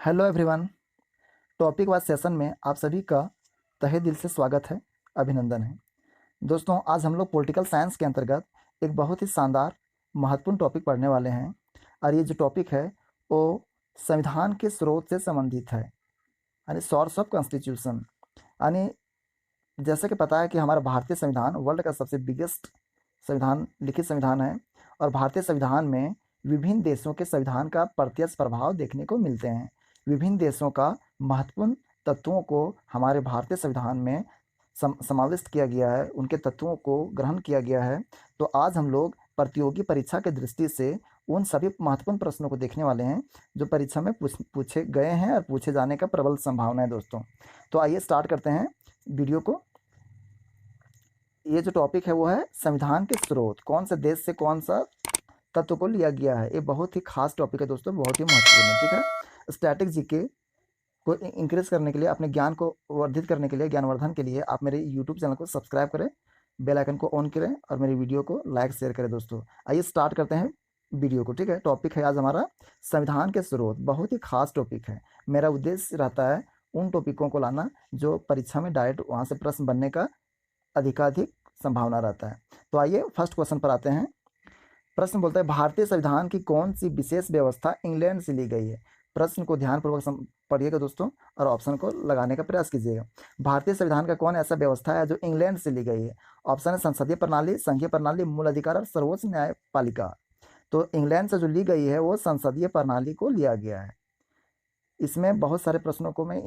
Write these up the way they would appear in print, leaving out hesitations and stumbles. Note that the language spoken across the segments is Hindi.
Hello everyone. Topic wise session में आप सभी का तहे दिल से स्वागत है, अभिनंदन है। दोस्तों, आज हम लोग पॉलिटिकल साइंस के अंतर्गत एक बहुत ही शानदार महत्वपूर्ण टॉपिक पढ़ने वाले हैं। और ये जो टॉपिक है वो संविधान के स्रोत से संबंधित है, यानी सोर्स ऑफ कॉन्स्टिट्यूशन। यानी जैसे कि पता है कि हमारा भारतीय संविधान वर्ल्ड का सबसे बिगेस्ट संविधान, लिखित संविधान है। और भारतीय संविधान में विभिन्न देशों के संविधान का प्रत्यक्ष प्रभाव देखने को मिलते हैं। विभिन्न देशों का महत्वपूर्ण तत्वों को हमारे भारतीय संविधान में समाविष्ट किया गया है, उनके तत्वों को ग्रहण किया गया है। तो आज हम लोग प्रतियोगी परीक्षा की दृष्टि से उन सभी महत्वपूर्ण प्रश्नों को देखने वाले हैं जो परीक्षा में पूछे गए हैं और पूछे जाने का प्रबल संभावना है दोस्तों। तो आइए स्टार्ट करते हैं वीडियो को। ये जो टॉपिक है वो है संविधान के स्रोत, कौन से देश से कौन सा तत्व को लिया गया है। ये बहुत ही खास टॉपिक है दोस्तों, बहुत ही महत्वपूर्ण है। ठीक है, स्टैटिक जीके को इंक्रीज करने के लिए, अपने ज्ञान को वर्धित करने के लिए, ज्ञानवर्धन के लिए आप मेरे यूट्यूब चैनल को सब्सक्राइब करें, बेल आइकन को ऑन करें और मेरी वीडियो को लाइक शेयर करें दोस्तों। आइए स्टार्ट करते हैं वीडियो को। ठीक है, टॉपिक है आज हमारा संविधान के स्रोत। बहुत ही खास टॉपिक है। मेरा उद्देश्य रहता है उन टॉपिकों को लाना जो परीक्षा में डायरेक्ट वहाँ से प्रश्न बनने का अधिकाधिक संभावना रहता है। तो आइए फर्स्ट क्वेश्चन पर आते हैं। प्रश्न बोलता है भारतीय संविधान की कौन सी विशेष व्यवस्था इंग्लैंड से ली गई है। प्रश्न को ध्यानपूर्वक पढ़िएगा दोस्तों और ऑप्शन को लगाने का प्रयास कीजिएगा। भारतीय संविधान का कौन ऐसा व्यवस्था है जो इंग्लैंड से ली गई है। ऑप्शन है संसदीय प्रणाली, संघीय प्रणाली, मूल अधिकार और सर्वोच्च न्यायपालिका। तो इंग्लैंड से जो ली गई है वो संसदीय प्रणाली को लिया गया है। इसमें बहुत सारे प्रश्नों को मैं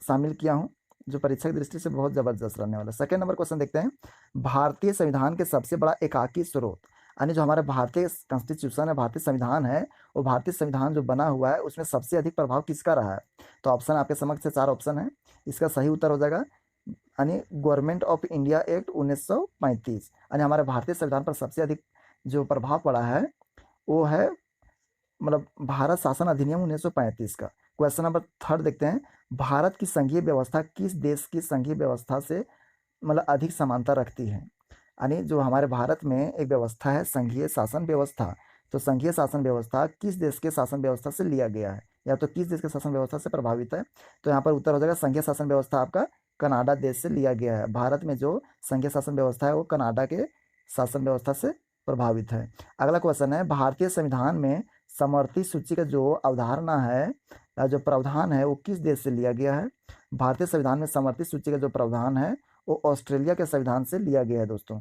शामिल किया हूँ जो परीक्षा की दृष्टि से बहुत जबरदस्त रहने वाला है। सेकेंड नंबर क्वेश्चन देखते हैं। भारतीय संविधान के सबसे बड़ा एकाकी स्रोत, यानी जो हमारा भारतीय कॉन्स्टिट्यूशन है, भारतीय संविधान है, वो भारतीय संविधान जो बना हुआ है उसमें सबसे अधिक प्रभाव किसका रहा है। तो ऑप्शन आपके समक्ष से 4 ऑप्शन है। इसका सही उत्तर हो जाएगा यानी गवर्नमेंट ऑफ इंडिया एक्ट 1935। यानी हमारे भारतीय संविधान पर सबसे अधिक जो प्रभाव पड़ा है वो है मतलब भारत शासन अधिनियम 1935 का। क्वेश्चन नंबर 3 देखते हैं। भारत की संघीय व्यवस्था किस देश की संघीय व्यवस्था से मतलब अधिक समानता रखती है। यानी जो हमारे भारत में एक व्यवस्था है संघीय शासन व्यवस्था, तो संघीय शासन व्यवस्था किस देश के शासन व्यवस्था से लिया गया है या तो किस देश के शासन व्यवस्था से प्रभावित है। तो यहाँ पर उत्तर हो जाएगा संघीय शासन व्यवस्था आपका कनाडा देश से लिया गया है। भारत में जो संघीय शासन व्यवस्था है वो कनाडा के शासन व्यवस्था से प्रभावित है। अगला क्वेश्चन है भारतीय संविधान में समवर्ती सूची का जो अवधारणा है या जो प्रावधान है वो किस देश से लिया गया है। भारतीय संविधान में समवर्ती सूची का जो प्रावधान है वो ऑस्ट्रेलिया के संविधान से लिया गया है दोस्तों।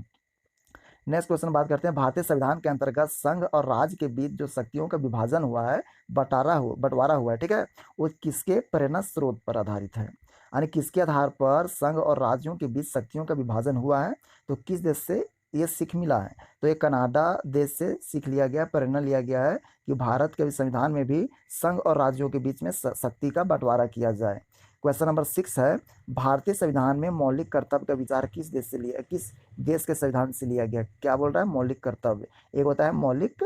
नेक्स्ट क्वेश्चन बात करते हैं। भारतीय संविधान के अंतर्गत संघ और राज्य के बीच जो शक्तियों का विभाजन हुआ है, बंटवारा हुआ है, ठीक है, वो किसके प्रेरणा स्रोत पर आधारित है। यानी किसके आधार पर संघ और राज्यों के बीच शक्तियों का विभाजन हुआ है, तो किस देश से ये सीख मिला है। तो ये कनाडा देश से सीख लिया गया, प्रेरणा लिया गया है कि भारत के संविधान में भी संघ और राज्यों के बीच में शक्ति का बंटवारा किया जाए। क्वेश्चन नंबर 6 है भारतीय संविधान में मौलिक कर्तव्य का विचार किस देश के संविधान से लिया गया। क्या बोल रहा है, मौलिक कर्तव्य। एक होता है मौलिक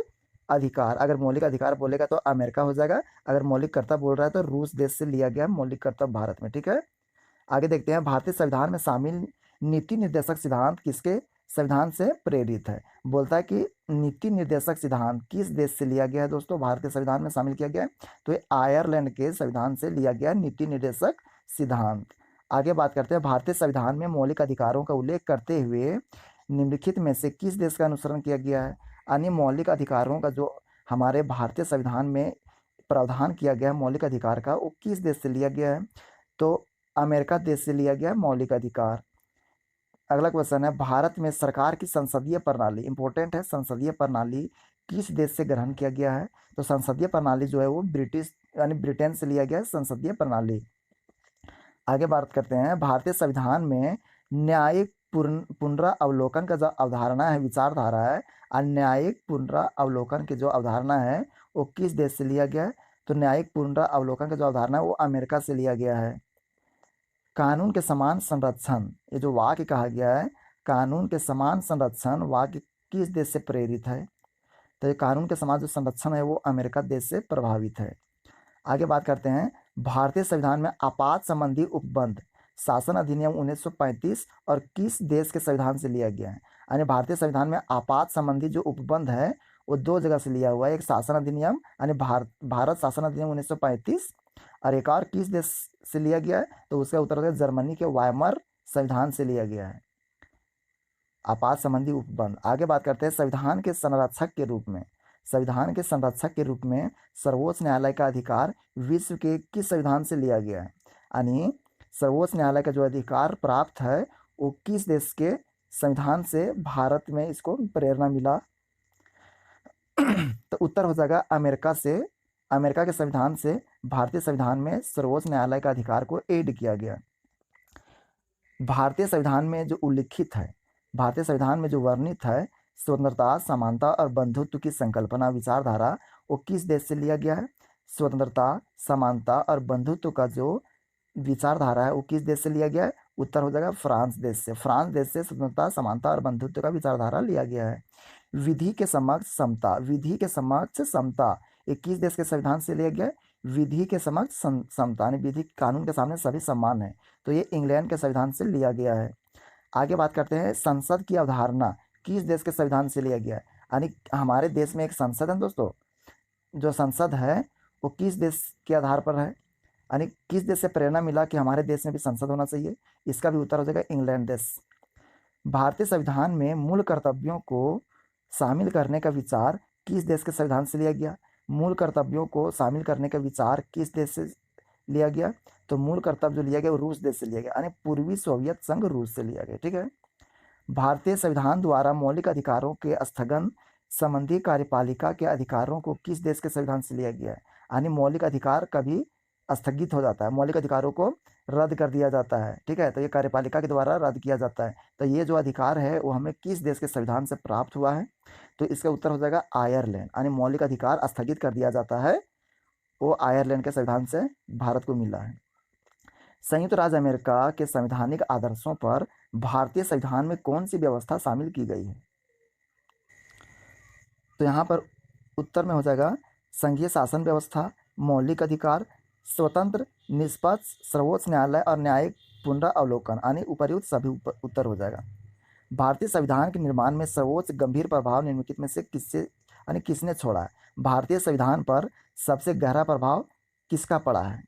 अधिकार, अगर मौलिक अधिकार बोलेगा तो अमेरिका हो जाएगा, अगर मौलिक कर्तव्य बोल रहा है तो रूस देश से लिया गया मौलिक कर्तव्य भारत में। ठीक है, आगे देखते हैं। भारतीय संविधान में शामिल नीति निर्देशक सिद्धांत किसके संविधान से प्रेरित है। बोलता है कि नीति निर्देशक सिद्धांत किस देश से लिया गया है दोस्तों, भारतीय संविधान में शामिल किया गया है, तो ये आयरलैंड के संविधान से लिया गया नीति निर्देशक सिद्धांत। आगे बात करते हैं। भारतीय संविधान में मौलिक अधिकारों का उल्लेख करते हुए निम्नलिखित में से किस देश का अनुसरण किया गया है। यानी मौलिक अधिकारों का जो हमारे भारतीय संविधान में प्रावधान किया गया है मौलिक अधिकार का, वो किस देश से लिया गया है। तो अमेरिका देश से लिया गया है मौलिक अधिकार। अगला क्वेश्चन है भारत में सरकार की संसदीय प्रणाली, इंपॉर्टेंट है, संसदीय प्रणाली किस देश से ग्रहण किया गया है। तो संसदीय प्रणाली जो है वो ब्रिटिश यानी ब्रिटेन से लिया गया है संसदीय प्रणाली। आगे बात करते हैं। भारतीय संविधान में न्यायिक पुनरावलोकन का जो अवधारणा है, विचारधारा है, और न्यायिक पुनरावलोकन की जो अवधारणा है वो किस देश से लिया गया है। तो न्यायिक पुनरावलोकन का जो अवधारणा है वो अमेरिका से लिया गया है। कानून के समान संरक्षण, ये जो वाक्य कहा गया है कानून के समान संरक्षण, वाक्य किस देश से प्रेरित है। तो ये कानून के समान जो संरक्षण है वो अमेरिका देश से प्रभावित है। आगे बात करते हैं। भारतीय संविधान में आपात संबंधी उपबंध शासन अधिनियम 1935 और किस देश के संविधान से लिया गया है। यानी भारतीय संविधान में आपात संबंधी जो उपबंध है वो 2 जगह से लिया हुआ है। एक शासन अधिनियम यानी भारत शासन अधिनियम 1935 अधिकार किस देश से लिया गया है? तो उसका उत्तर होगा जर्मनी के वायमर संविधान से लिया गया है। आपात संबंधी उपबंध। आगे बात करते हैं संविधान के संरक्षक के रूप में। संविधान के संरक्षक के रूप में सर्वोच्च न्यायालय का अधिकार विश्व के किस संविधान से लिया गया है? यानी सर्वोच्च न्यायालय का जो अधिकार प्राप्त है वो किस देश के संविधान से भारत में इसको प्रेरणा मिला? तो उत्तर हो जाएगा अमेरिका से। अमेरिका के संविधान से भारतीय संविधान में सर्वोच्च न्यायालय का अधिकार को ऐड किया गया। भारतीय संविधान में जो उल्लिखित है, भारतीय संविधान में जो वर्णित है स्वतंत्रता, समानता और बंधुत्व की संकल्पना विचारधारा, वो किस देश से लिया गया है? स्वतंत्रता, समानता और बंधुत्व का जो विचारधारा है वो किस देश से लिया गया है? उत्तर हो जाएगा फ्रांस देश से। फ्रांस देश से स्वतंत्रता, समानता और बंधुत्व का विचारधारा लिया गया है। विधि के समक्ष समता। विधि के समक्ष समता ये किस देश के संविधान से लिया गया है? विधि के समक्ष समता यानी विधि कानून के सामने सभी समान है, तो ये इंग्लैंड के संविधान से लिया गया है। आगे बात करते हैं संसद की अवधारणा किस देश के संविधान से लिया गया है? यानी हमारे देश में एक संसद है दोस्तों, जो संसद है वो किस देश के आधार पर है? यानी किस देश से प्रेरणा मिला कि हमारे देश में भी संसद होना चाहिए? इसका भी उत्तर हो जाएगा इंग्लैंड देश। भारतीय संविधान में मूल कर्तव्यों को शामिल करने का विचार किस देश के संविधान से लिया गया? मूल कर्तव्यों को शामिल करने का विचार किस देश से लिया गया? तो मूल कर्तव्य जो लिया गया वो रूस देश से लिया गया, यानी पूर्वी सोवियत संघ रूस से लिया गया। ठीक है। भारतीय संविधान द्वारा मौलिक अधिकारों के स्थगन संबंधी कार्यपालिका के अधिकारों को किस देश के संविधान से लिया गया है? यानी मौलिक अधिकार कभी स्थगित हो जाता है, मौलिक अधिकारों को रद्द कर दिया जाता है। ठीक है, तो ये कार्यपालिका के द्वारा रद्द किया जाता है। तो ये जो अधिकार है वो हमें किस देश के संविधान से प्राप्त हुआ है? तो इसका उत्तर हो जाएगा आयरलैंड। यानी मौलिक अधिकार स्थगित कर दिया जाता है, वो आयरलैंड के संविधान से भारत को मिला है। संयुक्त राज्य अमेरिका के संवैधानिक आदर्शों पर भारतीय संविधान में कौन सी व्यवस्था शामिल की गई है? तो यहाँ पर उत्तर में हो जाएगा संघीय शासन व्यवस्था, मौलिक अधिकार, स्वतंत्र, निष्पक्ष सर्वोच्च न्यायालय और न्यायिक पुनरावलोकन, यानी उपर्युक्त सभी उत्तर हो जाएगा। भारतीय संविधान के निर्माण में सर्वोच्च गंभीर प्रभाव निम्नलिखित में से किसने छोड़ा है? भारतीय संविधान पर सबसे गहरा प्रभाव किसका पड़ा है?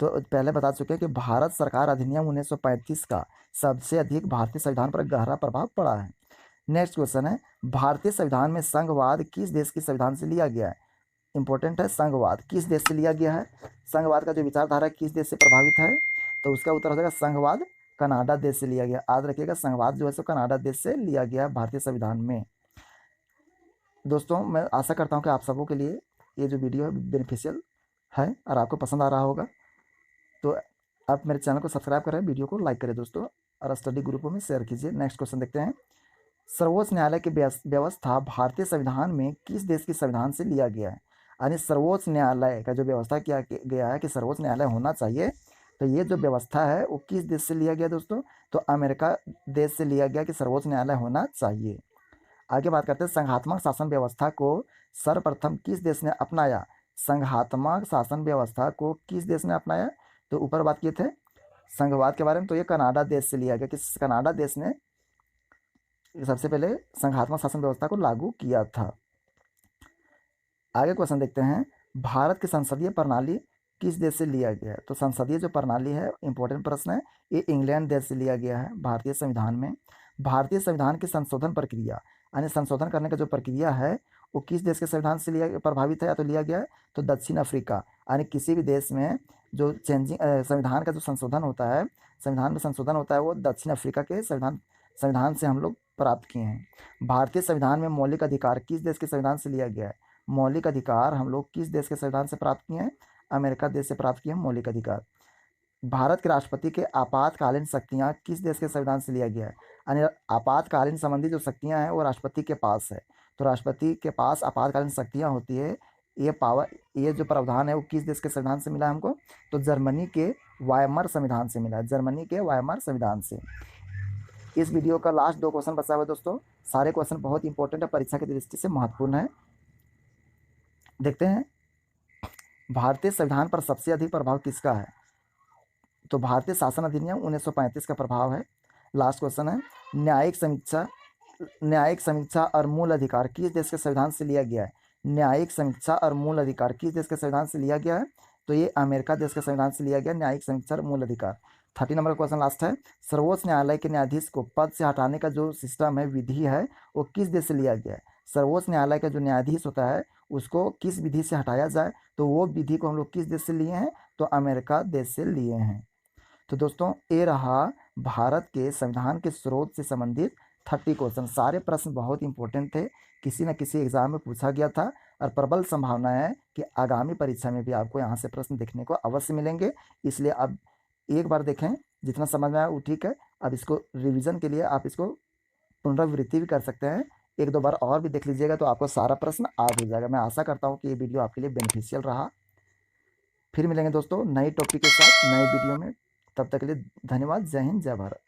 तो पहले बता चुके हैं कि भारत सरकार अधिनियम 1935 का सबसे अधिक भारतीय संविधान पर गहरा प्रभाव पड़ा है। नेक्स्ट क्वेश्चन है भारतीय संविधान में संघवाद किस देश के संविधान से लिया गया है? इंपॉर्टेंट है, संघवाद किस देश से लिया गया है? संघवाद का जो विचारधारा किस देश से प्रभावित है? तो उसका उत्तर हो जाएगा संघवाद कनाडा देश से लिया गया। याद रखिएगा संघवाद जो है सो कनाडा देश से लिया गया भारतीय संविधान में। दोस्तों मैं आशा करता हूँ कि आप सबों के लिए ये जो वीडियो है बेनिफिशियल है और आपको पसंद आ रहा होगा। तो आप मेरे चैनल को सब्सक्राइब करें, वीडियो को लाइक करें दोस्तों, और स्टडी ग्रुपों में शेयर कीजिए। नेक्स्ट क्वेश्चन देखते हैं सर्वोच्च न्यायालय की व्यवस्था भारतीय संविधान में किस देश के संविधान से लिया गया है? यानी सर्वोच्च न्यायालय का जो व्यवस्था किया गया है कि सर्वोच्च न्यायालय होना चाहिए, तो ये जो व्यवस्था है वो किस देश से लिया गया दोस्तों? तो अमेरिका देश से लिया गया कि सर्वोच्च न्यायालय होना चाहिए। आगे बात करते हैं संघात्मक शासन व्यवस्था को सर्वप्रथम किस देश ने अपनाया? संघात्मक शासन व्यवस्था को किस देश ने अपनाया? तो ऊपर बात किए थे संघवाद के बारे में, तो ये कनाडा देश से लिया गया कि कनाडा देश ने सबसे पहले संघात्मक शासन व्यवस्था को लागू किया था। आगे क्वेश्चन देखते हैं भारत की संसदीय प्रणाली किस देश से लिया गया है? तो संसदीय जो प्रणाली है इंपॉर्टेंट प्रश्न है, ये इंग्लैंड देश से लिया गया है भारतीय संविधान में। भारतीय संविधान की संशोधन प्रक्रिया यानी संशोधन करने का जो प्रक्रिया है वो किस देश के संविधान से प्रभावित है या तो लिया गया है? तो दक्षिण अफ्रीका। यानी किसी भी देश में जो चेंजिंग संविधान का जो संशोधन होता है, संविधान में संशोधन होता है, वो दक्षिण अफ्रीका के संविधान से हम लोग प्राप्त किए हैं। भारतीय संविधान में मौलिक अधिकार किस देश के संविधान से लिया गया है? मौलिक अधिकार हम लोग किस देश के संविधान से प्राप्त किए हैं? अमेरिका देश से प्राप्त किए हैं मौलिक अधिकार। भारत के राष्ट्रपति के आपातकालीन शक्तियाँ किस देश के संविधान से लिया गया है? यानी आपातकालीन संबंधी जो शक्तियाँ हैं वो राष्ट्रपति के पास है, तो राष्ट्रपति के पास आपातकालीन शक्तियाँ होती है। ये जो प्रावधान है वो किस देश के संविधान से मिला है हमको? तो जर्मनी के वायमर संविधान से मिला है, जर्मनी के वायमर संविधान से। इस वीडियो का लास्ट 2 क्वेश्चन बचा हुआ है दोस्तों, सारे क्वेश्चन बहुत इंपॉर्टेंट है, परीक्षा की दृष्टि से महत्वपूर्ण है। देखते हैं भारतीय संविधान पर सबसे अधिक प्रभाव किसका है? तो भारतीय शासन अधिनियम 1935 का प्रभाव है। लास्ट क्वेश्चन है न्यायिक समीक्षा और मूल अधिकार किस देश के संविधान से लिया गया है? न्यायिक समीक्षा और मूल अधिकार किस देश के संविधान से लिया गया है? तो ये अमेरिका देश के संविधान से लिया गया न्यायिक संरक्षण मूल अधिकार। 30 नंबर क्वेश्चन लास्ट है, सर्वोच्च न्यायालय के न्यायाधीश को पद से हटाने का जो सिस्टम है, विधि है, वो किस देश से लिया गया है? सर्वोच्च न्यायालय का जो न्यायाधीश होता है उसको किस विधि से हटाया जाए, तो वो विधि को हम लोग किस देश से लिए हैं? तो अमेरिका देश से लिए हैं। तो दोस्तों ये रहा भारत के संविधान के स्रोत से संबंधित 30 क्वेश्चन। सारे प्रश्न बहुत इंपॉर्टेंट थे, किसी न किसी एग्जाम में पूछा गया था, और प्रबल संभावना है कि आगामी परीक्षा में भी आपको यहाँ से प्रश्न देखने को अवश्य मिलेंगे। इसलिए अब एक बार देखें, जितना समझ में आया वो ठीक है। अब इसको रिवीजन के लिए आप इसको पुनरावृत्ति भी कर सकते हैं, एक दो बार और भी देख लीजिएगा तो आपको सारा प्रश्न याद हो जाएगा। मैं आशा करता हूँ कि ये वीडियो आपके लिए बेनिफिशियल रहा। फिर मिलेंगे दोस्तों नए टॉपिक के साथ नए वीडियो में। तब तक के लिए धन्यवाद। जय हिंद, जय भारत।